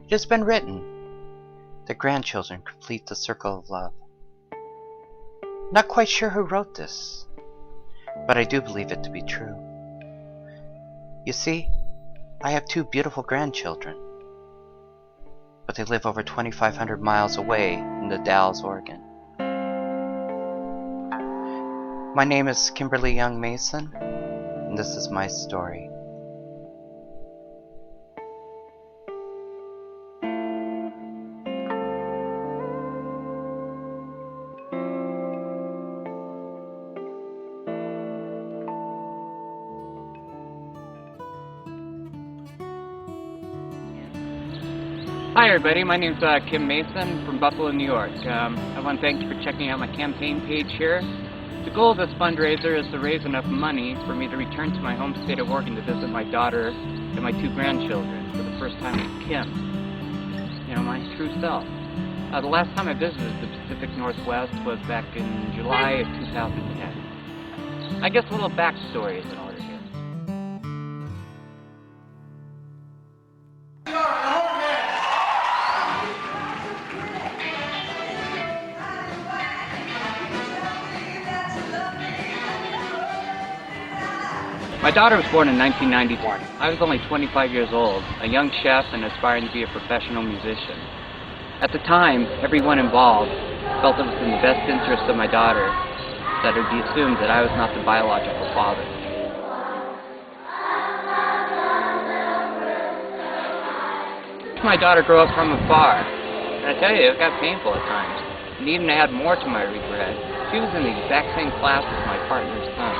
It has been written that grandchildren complete the circle of love. Not quite sure who wrote this, but I do believe it to be true. You see, I have 2 beautiful grandchildren, but they live over 2,500 miles away in the Dalles, Oregon. My name is Kimberly Young Mason, and this is my story. Hi everybody, my name's Kim Mason from Buffalo, New York. I want to thank you for checking out my campaign page here. The goal of this fundraiser is to raise enough money for me to return to my home state of Oregon to visit my daughter and my 2 grandchildren for the first time with Kim. You know, my true self. The last time I visited the Pacific Northwest was back in July of 2010. I guess a little backstory is in order here. My daughter was born in 1991. I was only 25 years old, a young chef and aspiring to be a professional musician. At the time, everyone involved felt it was in the best interest of my daughter that it would be assumed that I was not the biological father. My daughter grew up from afar, and I tell you, it got painful at times. And even to add more to my regret, she was in the exact same class as my partner's son.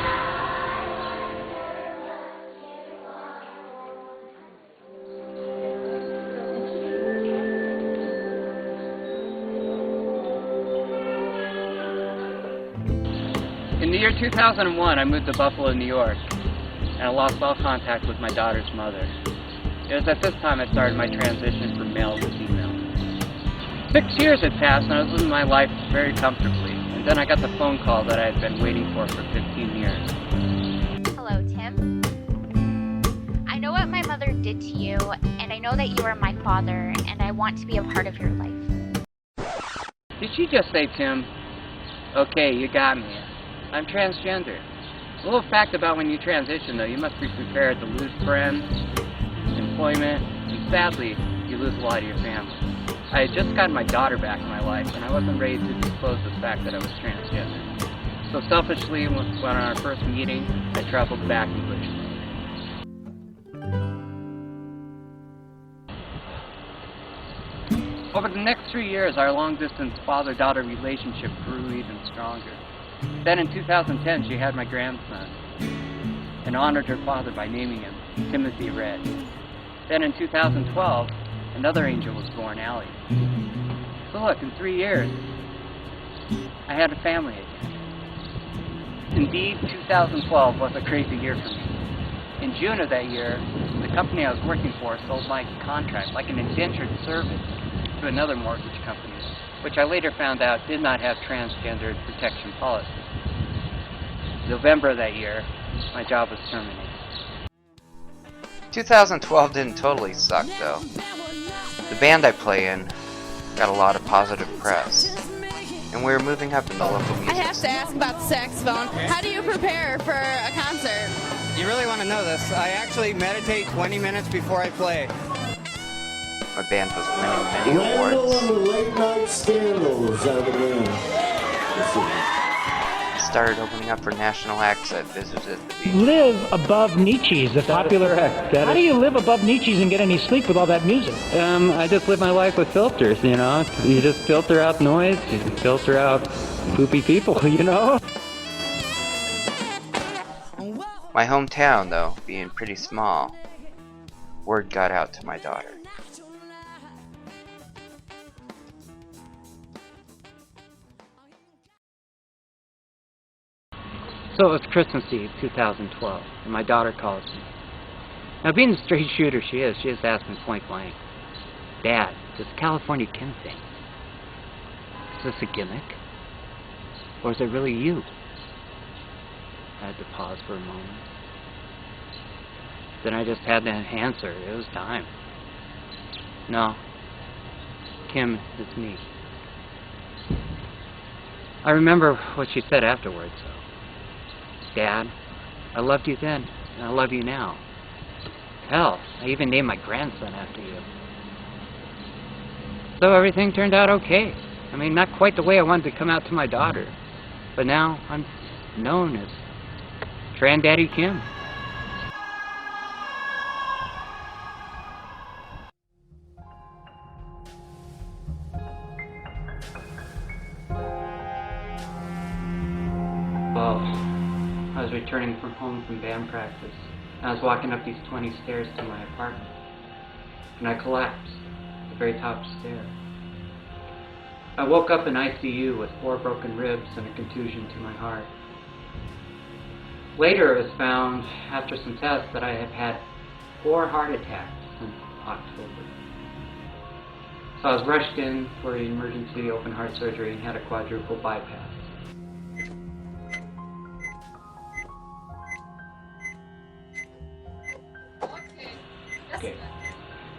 In the year 2001, I moved to Buffalo, New York, and I lost all contact with my daughter's mother. It was at this time I started my transition from male to female. 6 years had passed and I was living my life very comfortably, and then I got the phone call that I had been waiting for 15 years. Hello, Tim. I know what my mother did to you, and I know that you are my father, and I want to be a part of your life. Did she just say, Tim? Okay, you got me. I'm transgender. A little fact about when you transition, though, you must be prepared to lose friends, employment, and sadly, you lose a lot of your family. I had just gotten my daughter back in my life, and I wasn't ready to disclose the fact that I was transgender. So selfishly, when on our first meeting, I traveled back and pushed. Over the next 3 years, our long-distance father-daughter relationship grew even stronger. Then in 2010, she had my grandson and honored her father by naming him Timothy Red. Then in 2012, another angel was born, Allie. So look, in 3 years, I had a family again. Indeed, 2012 was a crazy year for me. In June of that year, the company I was working for sold my contract like an indentured service to another mortgage company, which I later found out did not have transgender protection policy. November of that year, my job was terminated. 2012 didn't totally suck, though. The band I play in got a lot of positive press, and we were moving up in the local music. I have to ask about the saxophone. How do you prepare for a concert? You really want to know this? I actually meditate 20 minutes before I play. My band was winning many awards. On the late night scandals out of Started opening up for national acts that visited the beach. Live above Nietzsche's, the popular. How do you live above Nietzsche's and get any sleep with all that music? I just live my life with filters, you know. You just filter out noise, you filter out poopy people, you know. My hometown, though, being pretty small, word got out to my daughter. So it was Christmas Eve, 2012, and my daughter calls me. Now, being the straight shooter she is, she just asked me point blank, Dad, does California Kim thing? Is this a gimmick? Or is it really you? I had to pause for a moment. Then I just had to answer. It was time. No, Kim is me. I remember what she said afterwards. Dad, I loved you then, and I love you now. Hell, I even named my grandson after you. So everything turned out okay. I mean, not quite the way I wanted to come out to my daughter, but now I'm known as TranDaddy Kim. Well, I was returning from home from band practice. I was walking up these 20 stairs to my apartment, and I collapsed at the very top stair. I woke up in ICU with 4 broken ribs and a contusion to my heart. Later it was found, after some tests, that I have had 4 heart attacks since October. So I was rushed in for emergency open heart surgery and had a quadruple bypass. Okay.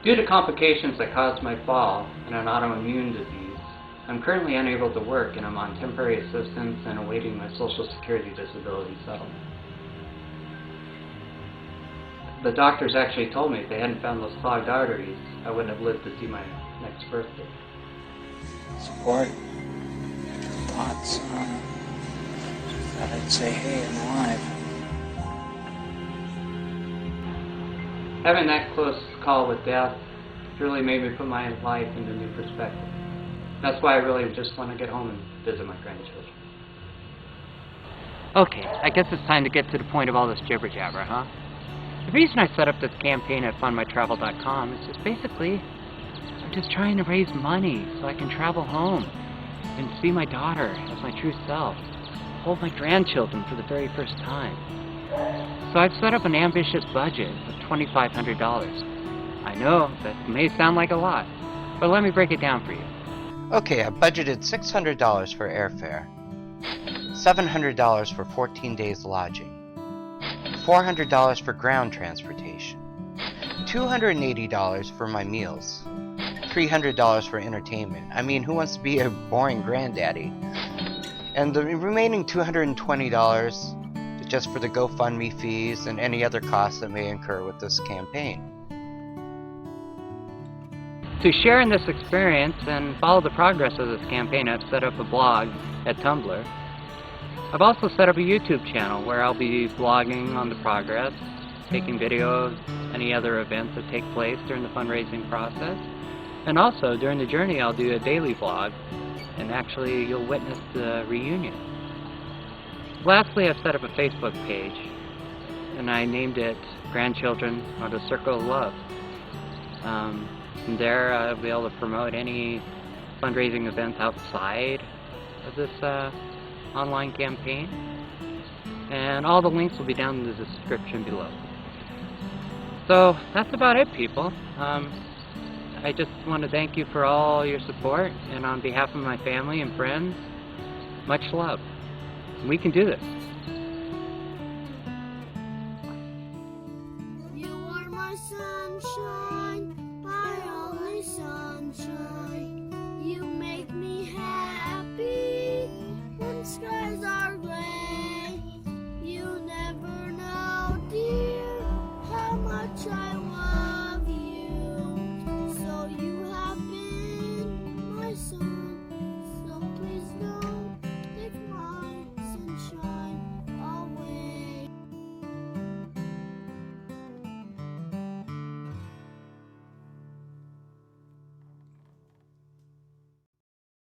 Due to complications that caused my fall and an autoimmune disease, I'm currently unable to work and I'm on temporary assistance and awaiting my Social Security disability settlement. The doctors actually told me if they hadn't found those clogged arteries, I wouldn't have lived to see my next birthday. Support. Thoughts. Thought I'd say, hey, I'm alive. Having that close call with death really made me put my life into new perspective. That's why I really just want to get home and visit my grandchildren. Okay, I guess it's time to get to the point of all this jibber-jabber, huh? The reason I set up this campaign at fundmytravel.com is just basically, I'm just trying to raise money so I can travel home and see my daughter as my true self, hold my grandchildren for the very first time. So I've set up an ambitious budget of $2,500. I know that may sound like a lot, but let me break it down for you. Okay, I budgeted $600 for airfare, $700 for 14 days lodging, $400 for ground transportation, $280 for my meals, $300 for entertainment. I mean, who wants to be a boring granddaddy? And the remaining $220 is just for the GoFundMe fees and any other costs that may incur with this campaign. To share in this experience and follow the progress of this campaign, I've set up a blog at Tumblr. I've also set up a YouTube channel where I'll be blogging on the progress, taking video of any other events that take place during the fundraising process. And also, during the journey, I'll do a daily vlog, and actually you'll witness the reunion. Lastly, I've set up a Facebook page, and I named it Grandchildren or the Circle of Love. From there, I'll be able to promote any fundraising events outside of this online campaign. And all the links will be down in the description below. So, that's about it, people. I just want to thank you for all your support, and on behalf of my family and friends, much love. We can do this. You are my sunshine, my only sunshine. You make me happy when skies are gray. You never know, dear, how much I